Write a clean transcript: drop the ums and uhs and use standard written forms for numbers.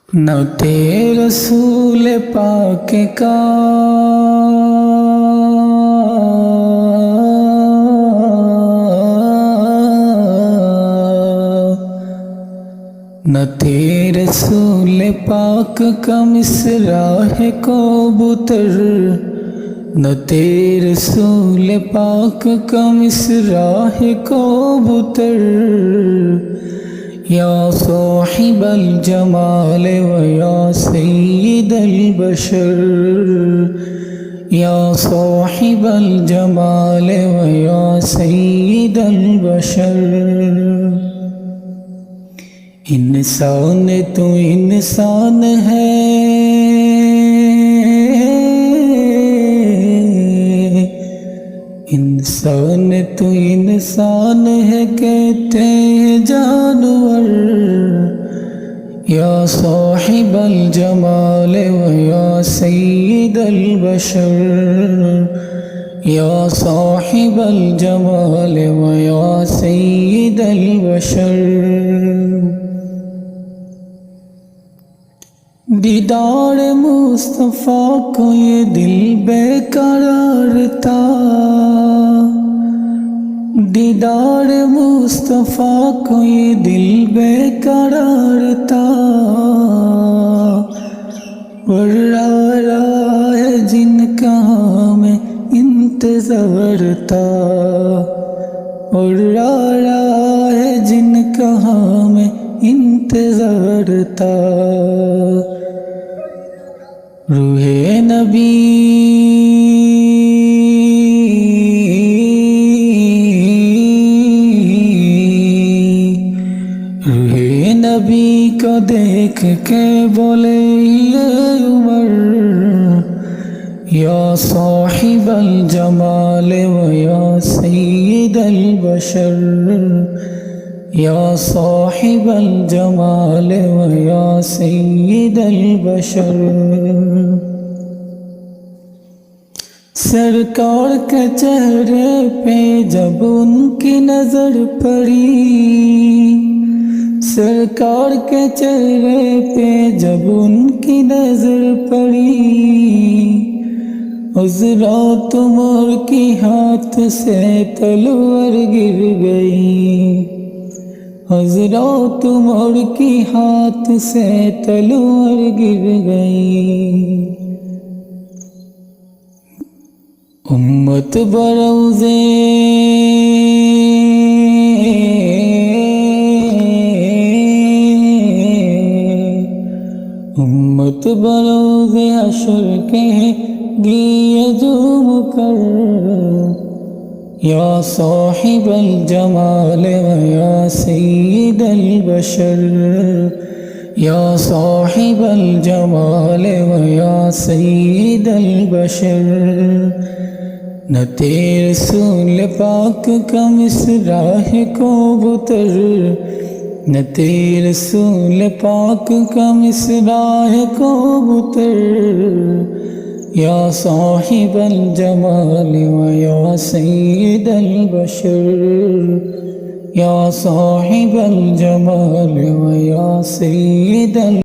نہ تیرے رسول پاک کا نہ تیرے رسول پاک کا مصرع ہے کبوتر، نہ تیرے رسول پاک کا مصرع ہے کبوتر، یا صاحب الجمال و یا سید البشر، یا صاحب الجمال و یا سید البشر۔ انسان تو انسان ہے، انسان تو انسان ہے کہتے ہیں جانور، یا صاحب الجمال و یا سید البشر، یا صاحب الجمال و یا سید البشر۔ دیدار مصطفیٰ کو یہ دل بے قرار تھا، دیدار مصطفیٰ کو یہ دل بے قرار تھا، اور رہا ہے جن کا ہمیں انتظار تھا، اور رہا ہے جن کا ہمیں انتظار تھا۔ روح نبی روح نبی کو دیکھ کے بولے یہ عمر، یا صاحب الجمال و یا سید البشر، یا صاحب الجمال و یا سید البشر۔ سرکار کے چہرے پہ جب ان کی نظر پڑی، سرکار کے چہرے پہ جب ان کی نظر پڑی، حضرات عمر کی ہاتھ سے تلوار گر گئی، حضرات عمر کی ہاتھ سے تلوار گر گئی۔ امت بروزے امت بروزے حشر کہے گی جھوم کر، یا صاحب الجمال و یا سید البشر، یا صاحب الجمال و یا سید البشر۔ نہ تیرے رسول پاک کا مصرع ہے کبوتر، نہ تیرے رسول پاک کا مصرع ہے کبوتر، یا صاحب الجمال و یا سید البشر، یا صاحب الجمال و یا سید البشر۔